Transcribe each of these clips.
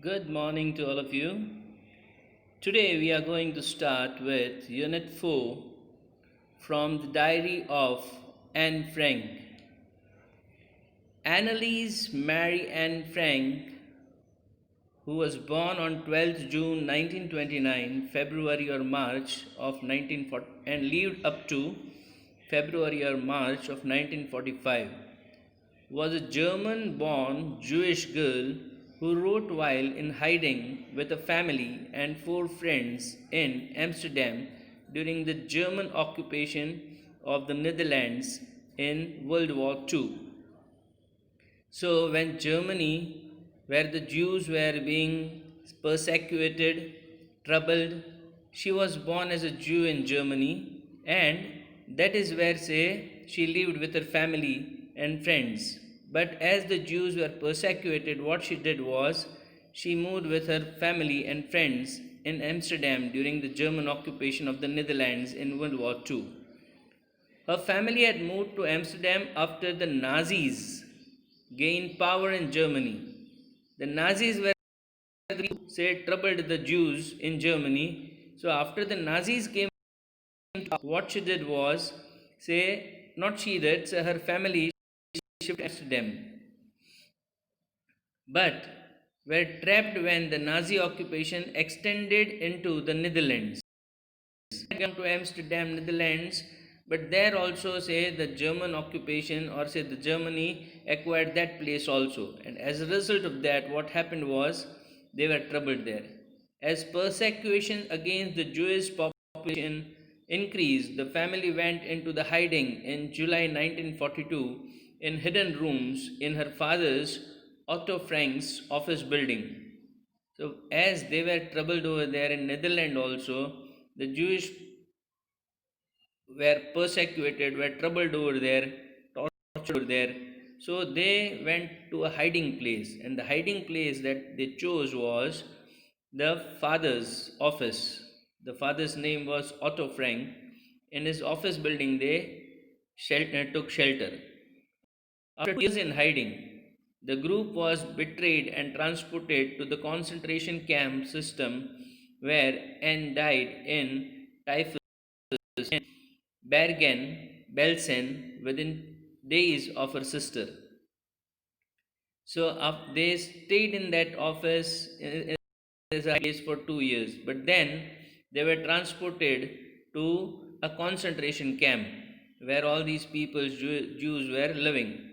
Good morning to all of you. Today we are going to start with Unit 4 from the Diary of Anne Frank. Annalise Mary Anne Frank, who was born on 12th June 1929, February or March of 1940, and lived up to February or March of 1945, was a German born Jewish girl who wrote while in hiding with a family and four friends in Amsterdam during the German occupation of the Netherlands in World War II. So, when Germany, where the Jews were being persecuted, troubled, she was born as a Jew in Germany, and that is where, say, she lived with her family and friends. But as the Jews were persecuted, what she did was she moved with her family and friends in Amsterdam during the German occupation of the Netherlands in World War II. Her family had moved to Amsterdam after the Nazis gained power in Germany. The Nazis were say troubled the Jews in Germany. So after the Nazis came, what she did was say not she did, so her family shifted to Amsterdam, but were trapped when the Nazi occupation extended into the Netherlands. Come to Amsterdam, Netherlands, but there also say the German occupation or say the Germany acquired that place also, and as a result of that, what happened was they were troubled there. As persecution against the Jewish population increased, the family went into the hiding in July 1942 in hidden rooms in her father's Otto Frank's office building. So as they were troubled over there in Netherlands also, the Jewish were persecuted, were troubled over there, tortured over there. So they went to a hiding place, and the hiding place that they chose was the father's office. The father's name was Otto Frank. In his office building, they took shelter. After 2 years in hiding, the group was betrayed and transported to the concentration camp system where Anne died in typhus in Bergen Belsen within days of her sister. So they stayed in that office in a place for 2 years, but then they were transported to a concentration camp where all these people, Jews, were living.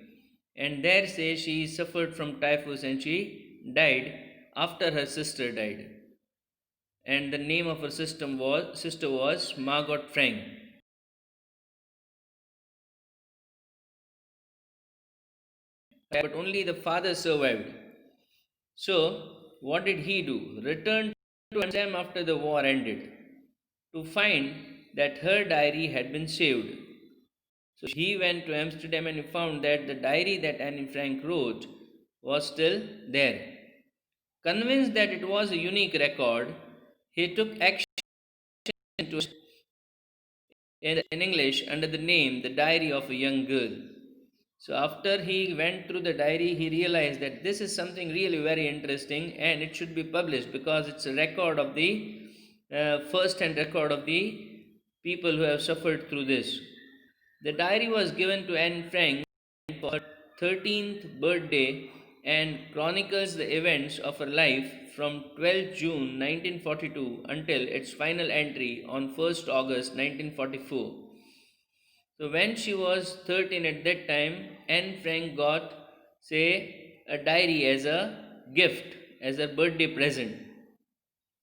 And there, say, she suffered from typhus and she died after her sister died. And the name of her sister was Margot Frank. But only the father survived. So, what did he do? Returned to Amsterdam after the war ended to find that her diary had been saved. So, he went to Amsterdam and he found that the diary that Anne Frank wrote was still there. Convinced that it was a unique record, he took action to in English under the name The Diary of a Young Girl. So after he went through the diary, he realized that this is something really very interesting and it should be published because it's a record of the first-hand record of the people who have suffered through this. The diary was given to Anne Frank for her 13th birthday and chronicles the events of her life from 12 June 1942 until its final entry on 1st August 1944. So when she was 13 at that time, Anne Frank got, say, a diary as a gift, as a birthday present.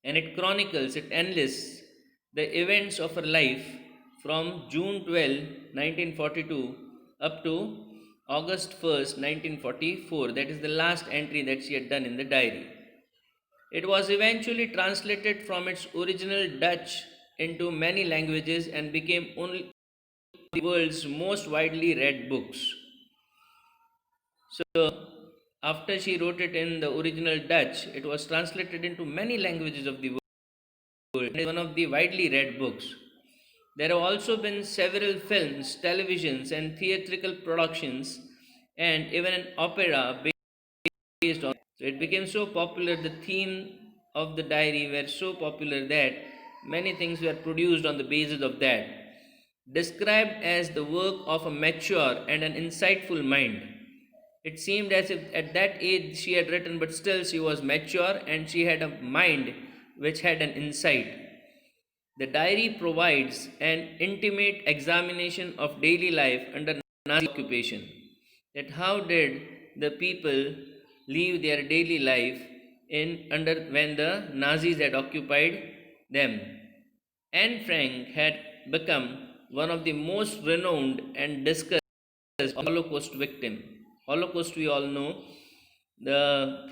And it chronicles, it enlists the events of her life from June 12, 1942 up to August 1st, 1944. That is the last entry that she had done in the diary. It was eventually translated from its original Dutch into many languages and became only the world's most widely read books. So, after she wrote it in the original Dutch, it was translated into many languages of the world. It is one of the widely read books. There have also been several films, televisions, and theatrical productions, and even an opera based on it. So it became so popular, the theme of the diary were so popular that many things were produced on the basis of that, described as the work of a mature and an insightful mind. It seemed as if at that age she had written, but still she was mature and she had a mind which had an insight. The diary provides an intimate examination of daily life under Nazi occupation. That how did the people live their daily life in under when the Nazis had occupied them. Anne Frank had become one of the most renowned and discussed Holocaust victim. Holocaust, we all know, the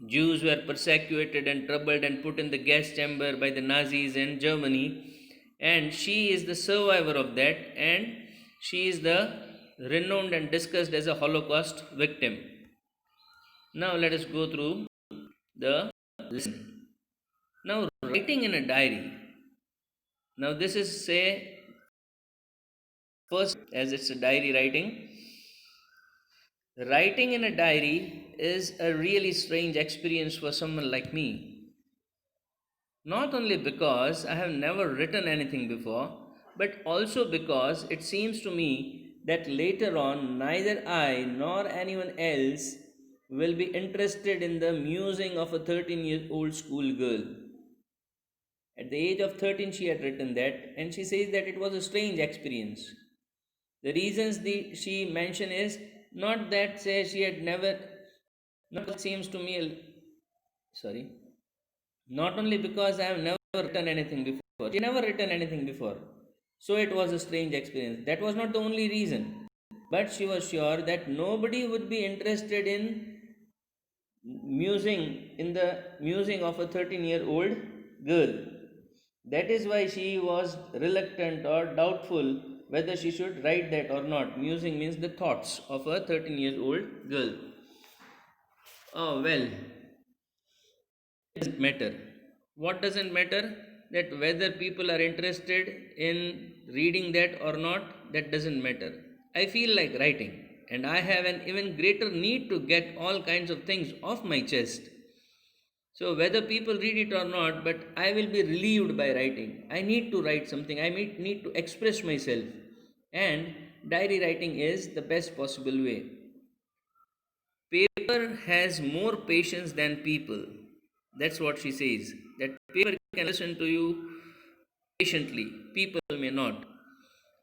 Jews were persecuted and troubled and put in the gas chamber by the Nazis in Germany, and she is the survivor of that, and she is the renowned and discussed as a Holocaust victim. Now let us go through the lesson. Now, writing in a diary. Now, this is say first, as it's a diary writing. Writing in a diary is a really strange experience for someone like me. Not only because I have never written anything before, but also because it seems to me that later on neither I nor anyone else will be interested in the musing of a 13-year-old schoolgirl. At the age of 13, she had written that, and she says that it was a strange experience. The reasons she mentioned is not that say she had never, not it seems to me, sorry, not only because I have never written anything before, she never written anything before. So it was a strange experience. That was not the only reason. But she was sure that nobody would be interested in musing in the musing of a 13-year-old girl. That is why she was reluctant or doubtful whether she should write that or not. Musing means the thoughts of a 13-year-old girl. Oh, well, it doesn't matter. What doesn't matter? That whether people are interested in reading that or not, that doesn't matter. I feel like writing, and I have an even greater need to get all kinds of things off my chest. So, whether people read it or not, but I will be relieved by writing. I need to write something, I need to express myself, and diary writing is the best possible way. Paper has more patience than people. That's what she says. That paper can listen to you patiently, people may not.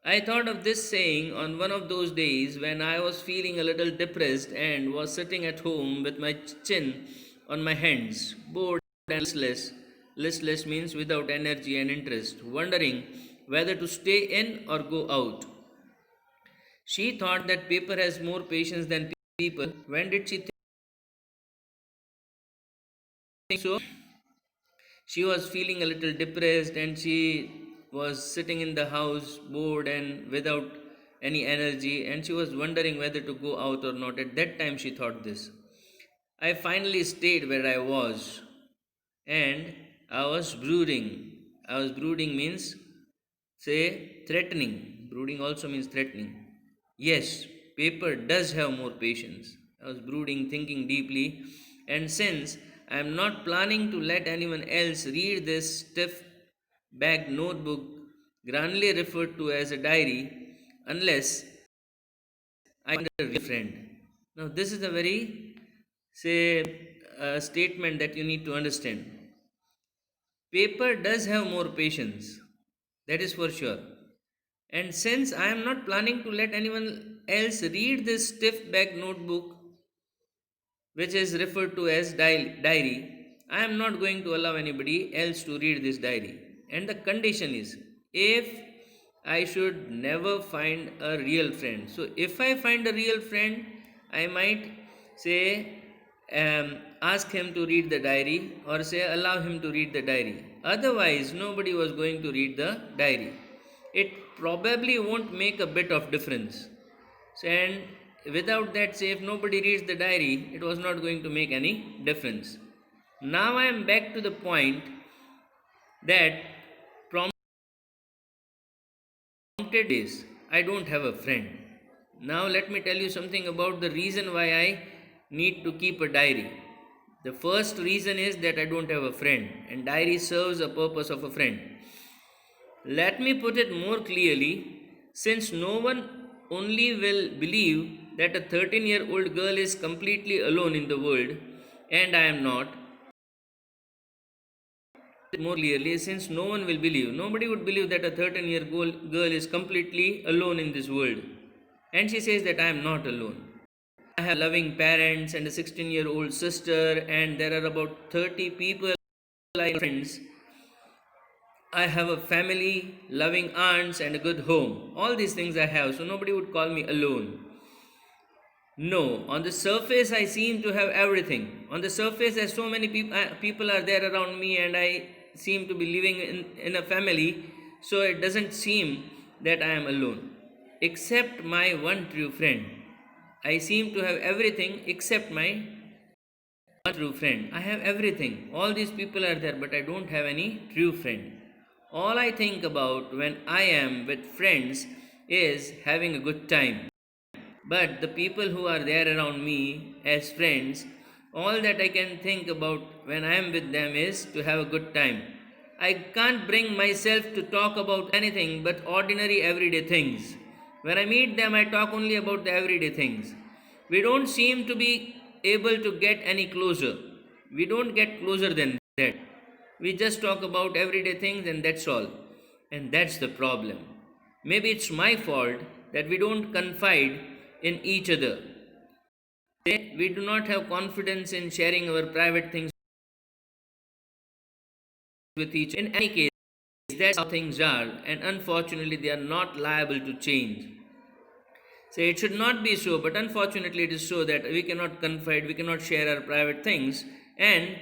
I thought of this saying on one of those days when I was feeling a little depressed and was sitting at home with my chin on my hands, bored and listless. Listless means without energy and interest, wondering whether to stay in or go out. She thought that paper has more patience than people. When did she think so? She was feeling a little depressed and she was sitting in the house bored and without any energy, and she was wondering whether to go out or not. At that time, she thought this. I finally stayed where I was, and I was brooding. I was brooding means, say, threatening. Brooding also means threatening. Yes, paper does have more patience. I was brooding, thinking deeply, and since I am not planning to let anyone else read this stiff backed notebook, grandly referred to as a diary, unless I find a real friend. Now, this is a very, say, statement that you need to understand. Paper does have more patience, that is for sure. And since I am not planning to let anyone else read this stiff back notebook, which is referred to as diary, I am not going to allow anybody else to read this diary. And the condition is if I should never find a real friend. So, if I find a real friend, I might say, ask him to read the diary or say allow him to read the diary. Otherwise, nobody was going to read the diary. It probably won't make a bit of difference. So, and without that, say if nobody reads the diary, it was not going to make any difference. Now I am back to the point that prompted is I don't have a friend. Now let me tell you something about the reason why I need to keep a diary. The first reason is that I don't have a friend, and diary serves a purpose of a friend. Let me put it more clearly, since no one only will believe that a 13-year-old girl is completely alone in the world, and I am not. More clearly, since no one will believe, nobody would believe that a 13-year-old girl is completely alone in this world. And she says that I am not alone. I have loving parents and a 16-year-old sister, and there are about 30 people like friends. I have a family, loving aunts, and a good home. All these things I have, so nobody would call me alone. No, on the surface, I seem to have everything. On the surface, there's so many people are there around me, and I seem to be living in a family, so it doesn't seem that I am alone. Except my one true friend. I seem to have everything except my one true friend. I have everything. All these people are there, but I don't have any true friend. All I think about when I am with friends is having a good time. But the people who are there around me as friends, all that I can think about when I am with them is to have a good time. I can't bring myself to talk about anything but ordinary everyday things. When I meet them, I talk only about the everyday things. We don't seem to be able to get any closer. We don't get closer than that. We just talk about everyday things and that's all. And that's the problem. Maybe it's my fault that we don't confide in each other. We do not have confidence in sharing our private things with each. In any case, that's how things are, and unfortunately, they are not liable to change. So it should not be so, but unfortunately, it is so that we cannot confide, we cannot share our private things, and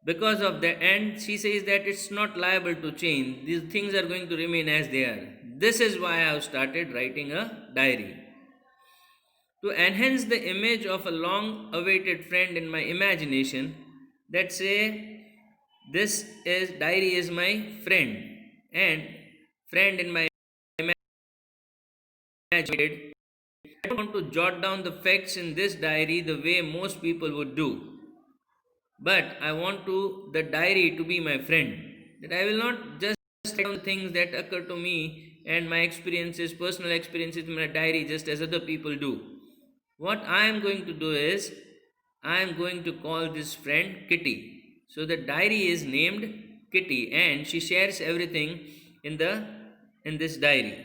because of that, and she says that it's not liable to change. These things are going to remain as they are. This is why I have started writing a diary. To enhance the image of a long awaited friend in my imagination, that say this is diary is my friend, and friend in my imagination. I don't want to jot down the facts in this diary the way most people would do, but I want to the diary to be my friend, that I will not just write down things that occur to me and my experiences, personal experiences in my diary, just as other people do. What I am going to do is, I am going to call this friend Kitty. So the diary is named Kitty, and she shares everything in this diary.